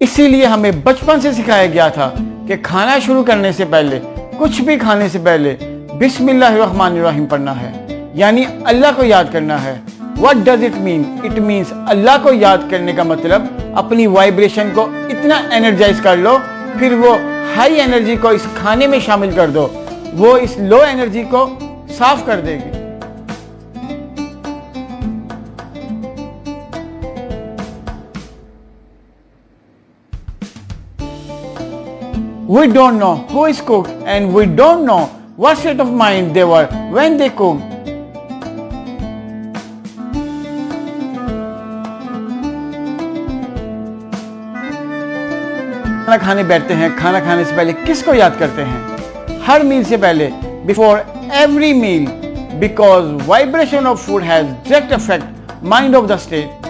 इसीलिए हमें बचपन से सिखाया गया था कि खाना शुरू करने से पहले, कुछ भी खाने से पहले बिस्मिल्लाहिर्रहमानिर्रहीम पढ़ना है, यानी अल्लाह को याद करना है। What does it mean? It means अल्लाह को याद करने का मतलब अपनी वाइब्रेशन को इतना एनर्जाइज कर लो, फिर वो हाई एनर्जी को इस खाने में शामिल कर दो, वो इस लो एनर्जी को साफ कर देगी। We don't know who is cooked and we don't know what state of mind they were when they cooked. खाना खाने बैठते हैं, खाना खाने से पहले किसको याद करते हैं? हर मील से पहले, before every meal, because vibration of food has direct effect mind of the state.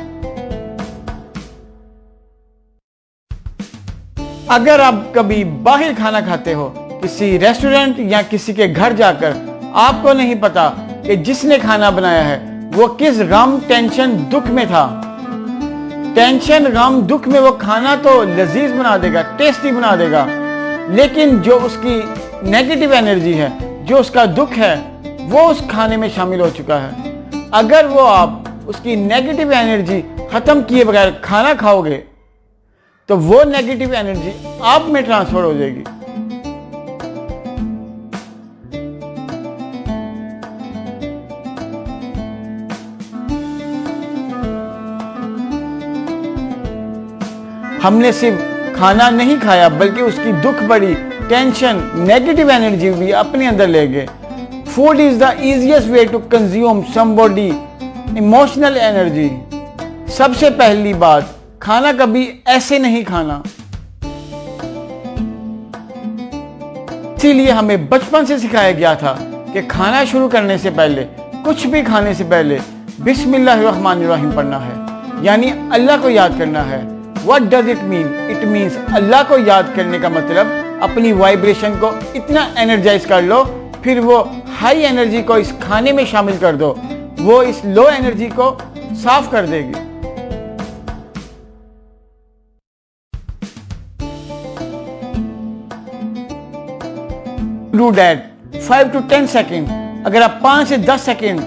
अगर आप कभी बाहर खाना खाते हो, किसी रेस्टोरेंट या किसी के घर जाकर, आपको नहीं पता कि जिसने खाना बनाया है वो किस गम, टेंशन, दुख में था। टेंशन, गम, दुख में वो खाना तो लजीज बना देगा, टेस्टी बना देगा, लेकिन जो उसकी नेगेटिव एनर्जी है, जो उसका दुख है, वो उस खाने में शामिल हो चुका है। अगर वो आप उसकी नेगेटिव एनर्जी खत्म किए बगैर खाना खाओगे तो वो नेगेटिव एनर्जी आप में ट्रांसफर हो जाएगी। हमने सिर्फ खाना नहीं खाया बल्कि उसकी दुख भरी टेंशन, नेगेटिव एनर्जी भी अपने अंदर ले गए। Food is the easiest way to consume somebody emotional energy. सबसे पहली बात, खाना कभी ऐसे नहीं खाना। इसीलिए हमें बचपन से सिखाया गया था कि खाना शुरू करने से पहले, कुछ भी खाने से पहले बिस्मिल्लाहिर्रहमानिर्रहीम पढ़ना है, यानी अल्लाह को याद करना है। What does it mean? It means अल्लाह को याद करने का मतलब अपनी वाइब्रेशन को इतना एनर्जाइज कर लो, फिर वो हाई एनर्जी को इस खाने में शामिल कर दो, वो इस लो एनर्जी को साफ कर देगी। Do that 5 to 10 second. अगर आप 5 से 10 सेकेंड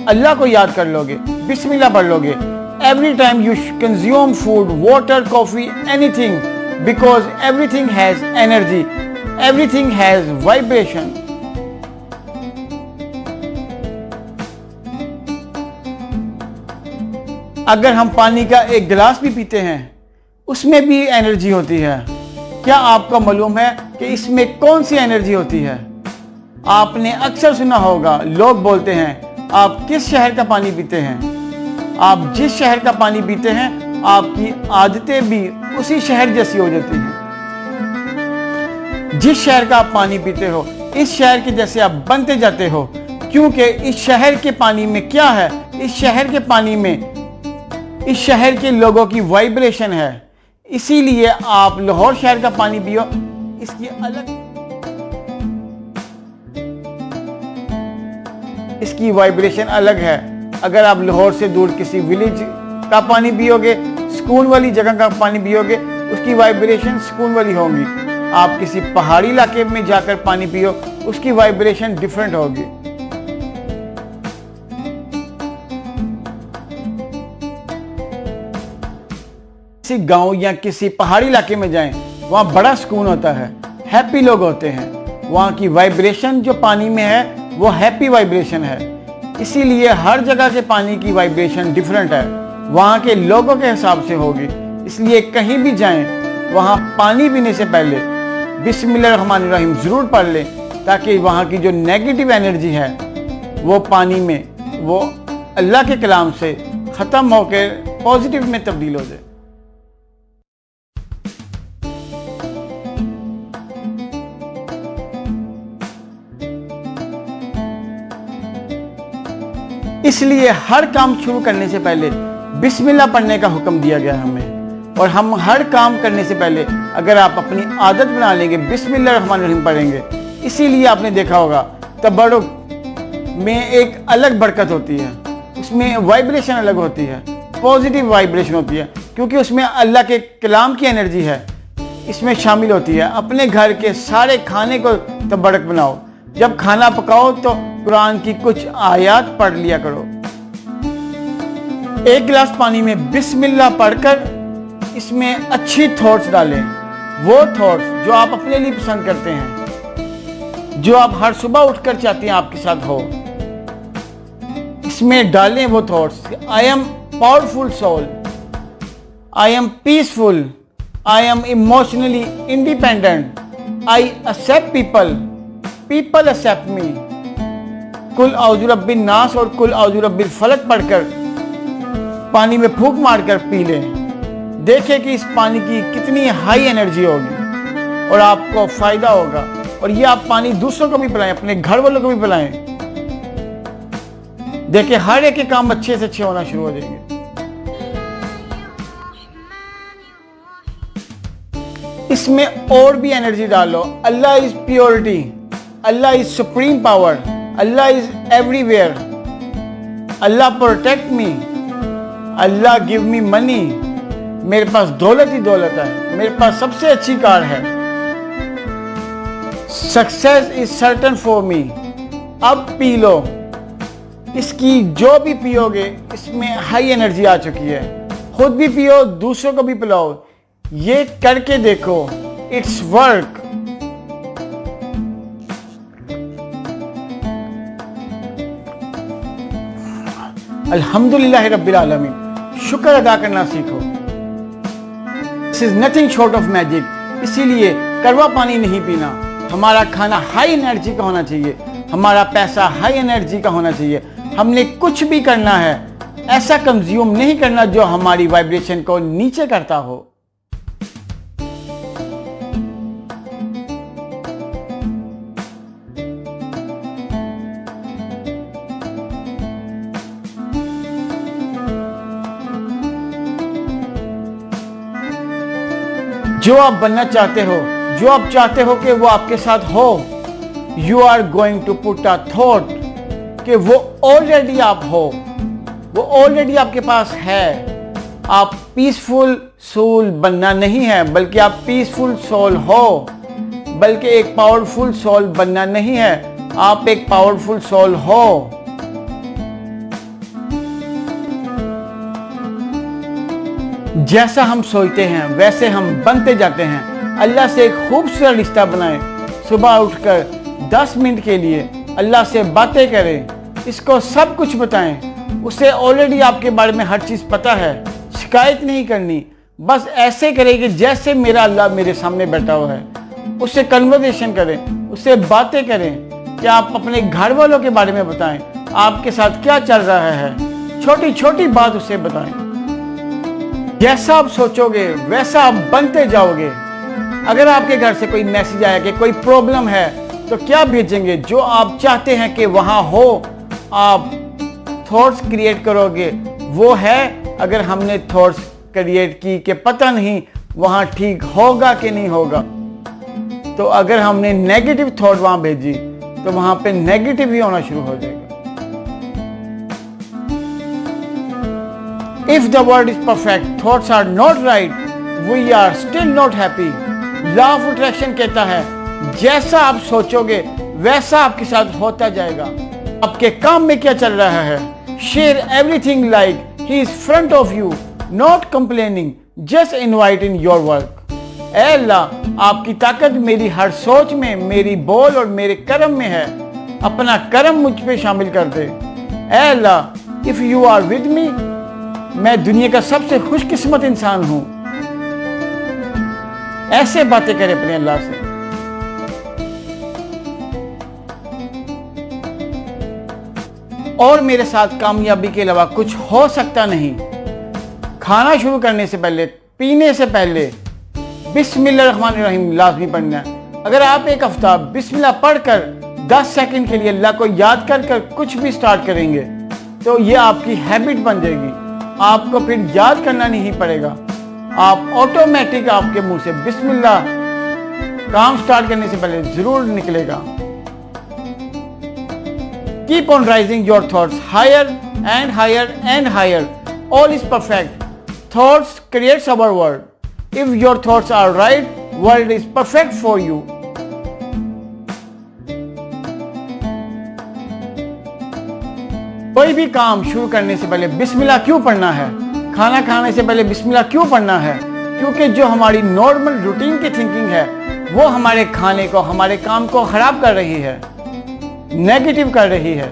अल्लाह को याद कर लोगे, बिस्मिल्लाह पढ़ लोगे, every time you consume food, water, coffee, anything, because everything has energy, everything has vibration. अगर हम पानी का एक गिलास भी पीते हैं, उसमें भी एनर्जी होती है। क्या आपको मालूम है कि इसमें कौन सी एनर्जी होती है? आपने अक्सर सुना होगा, लोग बोलते हैं, आप किस शहर का पानी पीते हैं? आप जिस शहर का पानी पीते हैं, आपकी आदतें भी उसी शहर जैसी हो जाती हैं। जिस शहर का आप पानी पीते हो, इस शहर के जैसे आप बनते जाते हो, क्योंकि इस शहर के पानी में क्या है? इस शहर के पानी में इस शहर के लोगों की वाइब्रेशन है। इसीलिए आप लाहौर शहर का पानी पियो, इसकी वाइब्रेशन अलग है। अगर आप लाहौर से दूर किसी विलेज का पानी पियोगे, सुकून वाली जगह का पानी पियोगे, उसकी वाइब्रेशन सुकून वाली होगी। आप किसी पहाड़ी इलाके में जाकर पानी पियो, उसकी वाइब्रेशन डिफरेंट होगी। किसी गांव या किसी पहाड़ी इलाके में जाएं, वहाँ बड़ा सुकून होता है, हैप्पी लोग होते हैं। वहाँ की वाइब्रेशन जो पानी में है वो हैप्पी वाइब्रेशन है। इसीलिए हर जगह के पानी की वाइब्रेशन डिफरेंट है, वहाँ के लोगों के हिसाब से होगी। इसलिए कहीं भी जाएं, वहाँ पानी पीने से पहले बिस्मिल्लाहिर्रहमानिर्रहीम ज़रूर पढ़ लें, ताकि वहाँ की जो नेगेटिव एनर्जी है वो पानी में, वो अल्लाह के कलाम से ख़त्म होकर पॉजिटिव में तब्दील हो जाए। इसलिए हर काम शुरू करने से पहले बिस्मिल्लाह पढ़ने का हुक्म दिया गया हमें। और हम हर काम करने से पहले अगर आप अपनी आदत बना लेंगे, बिस्मिल्लाहिर्रहमानिर्रहीम पढ़ेंगे, इसीलिए आपने देखा होगा तबरुक में एक अलग बरकत होती है, उसमें वाइब्रेशन अलग होती है, पॉजिटिव वाइब्रेशन होती है। क्योंकि उसमें अल्लाह के कलाम की एनर्जी है, इसमें शामिल होती है। अपने घर के सारे खाने को तबड़क बनाओ। जब खाना पकाओ तो कुरान की कुछ आयत पढ़ लिया करो। एक गिलास पानी में बिस्मिल्लाह पढ़कर इसमें अच्छी थॉट्स डालें, वो थॉट्स जो आप अपने लिए पसंद करते हैं, जो आप हर सुबह उठकर चाहते हैं आपके साथ हो। इसमें डालें वो thoughts. I am powerful soul, I am peaceful, I am emotionally independent, I accept people, people accept me. कुल औज़ु रब्बिन नास और कुल औज़ु रब्बिल फलक पढ़कर पानी में फूंक मारकर पी लें। देखें कि इस पानी की कितनी हाई एनर्जी होगी और आपको फायदा होगा। और ये आप पानी दूसरों को भी पिलाएं, अपने घर वालों को भी पिलाएं। देखिए हर एक के काम अच्छे से अच्छे होना शुरू हो जाएंगे। इसमें और भी एनर्जी डालो। Allah is purity, Allah is supreme power, Allah is everywhere, Allah protect me, Allah give me money. मेरे पास दौलत ही दौलत है, मेरे पास सबसे अच्छी कार है। Success is certain for me. अब पी लो। इसकी जो भी पियोगे इसमें हाई एनर्जी आ चुकी है। खुद भी पियो, दूसरों को भी पिलाओ। ये करके देखो, इट्स वर्क। अल्हम्दुलिल्लाह रब्बिल आलमीन। शुक्र अदा करना सीखो। This is nothing short of magic. इसीलिए कड़वा पानी नहीं पीना। हमारा खाना हाई एनर्जी का होना चाहिए, हमारा पैसा हाई एनर्जी का होना चाहिए। हमने कुछ भी करना है ऐसा कंज्यूम नहीं करना जो हमारी वाइब्रेशन को नीचे करता हो। जो आप बनना चाहते हो, जो आप चाहते हो कि वो आपके साथ हो, you are going to put a thought कि वो ऑलरेडी आप हो, वो ऑलरेडी आपके पास है। आप पीसफुल सोल बनना नहीं है, बल्कि आप पीसफुल सोल हो। बल्कि एक पावरफुल सोल बनना नहीं है, आप एक पावरफुल सोल हो। जैसा हम सोचते हैं वैसे हम बनते जाते हैं। अल्लाह से एक खूबसूरत रिश्ता बनाएं। सुबह उठकर 10 मिनट के लिए अल्लाह से बातें करें, इसको सब कुछ बताएं। उसे ऑलरेडी आपके बारे में हर चीज़ पता है। शिकायत नहीं करनी, बस ऐसे करें कि जैसे मेरा अल्लाह मेरे सामने बैठा हुआ है। उससे कन्वर्सेशन करें, उससे बातें करें कि आप अपने घर वालों के बारे में बताएं, आपके साथ क्या चल रहा है। छोटी छोटी बात उसे बताएं। जैसा आप सोचोगे वैसा आप बनते जाओगे। अगर आपके घर से कोई मैसेज आया कि कोई प्रॉब्लम है तो क्या भेजेंगे? जो आप चाहते हैं कि वहां हो, आप थॉट्स क्रिएट करोगे, वो है। अगर हमने थॉट्स क्रिएट की कि पता नहीं वहां ठीक होगा कि नहीं होगा, तो अगर हमने नेगेटिव थॉट वहां भेजी तो वहां पे नेगेटिव ही होना शुरू हो जाएगा। If the world is perfect, thoughts are not right, we are still not happy. Law of attraction कहता है जैसा आप सोचोगे वैसा आपके साथ होता जाएगा। आपके काम में क्या चल रहा है? Share everything like he is front of you, not complaining, just invite in your work. ऐ अल्लाह, आपकी ताकत मेरी हर सोच में, मेरी बोल और मेरे कर्म में है। अपना कर्म मुझ पे शामिल कर दे। ऐ अल्लाह, if you are with me, मैं दुनिया का सबसे खुशकिस्मत इंसान हूं। ऐसे बातें करें अपने अल्लाह से। और मेरे साथ कामयाबी के अलावा कुछ हो सकता नहीं। खाना शुरू करने से पहले, पीने से पहले बिस्मिल्लाहिर्रहमानिर्रहीम लाजमी पढ़ना है। अगर आप एक हफ्ता बिस्मिल्लाह पढ़कर 10 सेकंड के लिए अल्लाह को याद कर कर कुछ भी स्टार्ट करेंगे तो ये आपकी हैबिट बन जाएगी। आपको फिर याद करना नहीं पड़ेगा। आप ऑटोमेटिक आपके मुंह से बिस्मिल्लाह काम स्टार्ट करने से पहले जरूर निकलेगा। Keep on rising your thoughts higher and higher and higher. All is perfect. Thoughts creates our world. If your thoughts are right, world is perfect for you. कोई भी काम शुरू करने से पहले बिस्मिल्लाह क्यों पढ़ना है? खाना खाने से पहले बिस्मिल्लाह क्यों पढ़ना है? क्योंकि जो हमारी नॉर्मल रूटीन की थिंकिंग है वो हमारे खाने को, हमारे काम को खराब कर रही है, नेगेटिव कर रही है।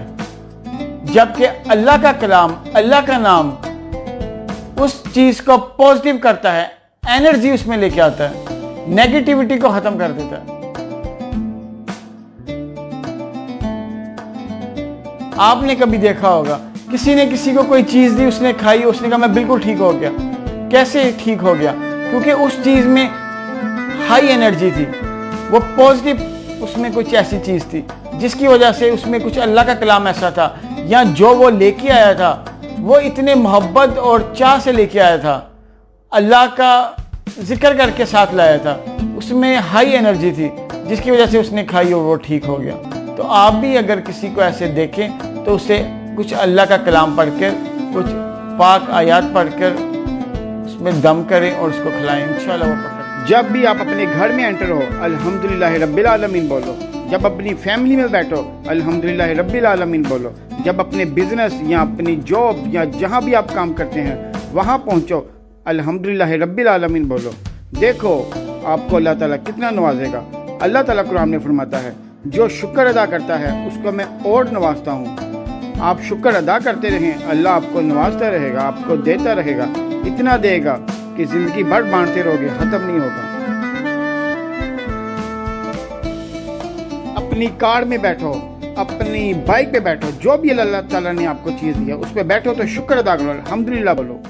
जबकि अल्लाह का कलाम, अल्लाह का नाम उस चीज को पॉजिटिव करता है, एनर्जी उसमें लेके आता है, नेगेटिविटी को खत्म कर देता है। आपने कभी देखा होगा किसी ने किसी को कोई चीज दी, उसने खाई, उसने कहा मैं बिल्कुल ठीक हो गया। कैसे ठीक हो गया? क्योंकि उस चीज में हाई एनर्जी थी, वो पॉजिटिव उसमें कुछ ऐसी चीज थी जिसकी वजह से उसमें कुछ अल्लाह का कलाम ऐसा था, या जो वो लेके आया था वो इतने मोहब्बत और चाह से लेके आया था, अल्लाह का जिक्र करके साथ लाया था, उसमें हाई एनर्जी थी जिसकी वजह से उसने खाई और वो ठीक हो गया। तो आप भी अगर किसी को ऐसे देखें तो उसे कुछ अल्लाह का कलाम पढ़कर, कुछ पाक आयात पढ़कर उसमें दम करें और उसको खिलाएं, इंशाल्लाह वो परफेक्ट। जब भी आप अपने घर में एंटर हो अल्हम्दुलिल्लाह रब्बिल आलमीन बोलो। जब अपनी फैमिली में बैठो अल्हम्दुलिल्लाह रब्बिल आलमीन बोलो। जब अपने बिजनेस या अपनी जॉब या जहाँ भी आप काम करते हैं वहाँ पहुँचो अल्हम्दुलिल्लाह रब्बिल आलमीन बोलो। देखो आपको अल्लाह ताला कितना नवाजेगा। अल्लाह ताला कुरान में फरमाता है जो शुक्र अदा करता है उसको मैं और नवाजता हूँ। आप शुक्र अदा करते रहें, अल्लाह आपको नवाजता रहेगा, आपको देता रहेगा, इतना देगा कि जिंदगी भर बांटते रहोगे, खत्म नहीं होगा। अपनी कार में बैठो, अपनी बाइक पे बैठो, जो भी अल्लाह ताला ने आपको चीज़ दी है उस पर बैठो तो शुक्र अदा करो, अल्हम्दुलिल्लाह बोलो।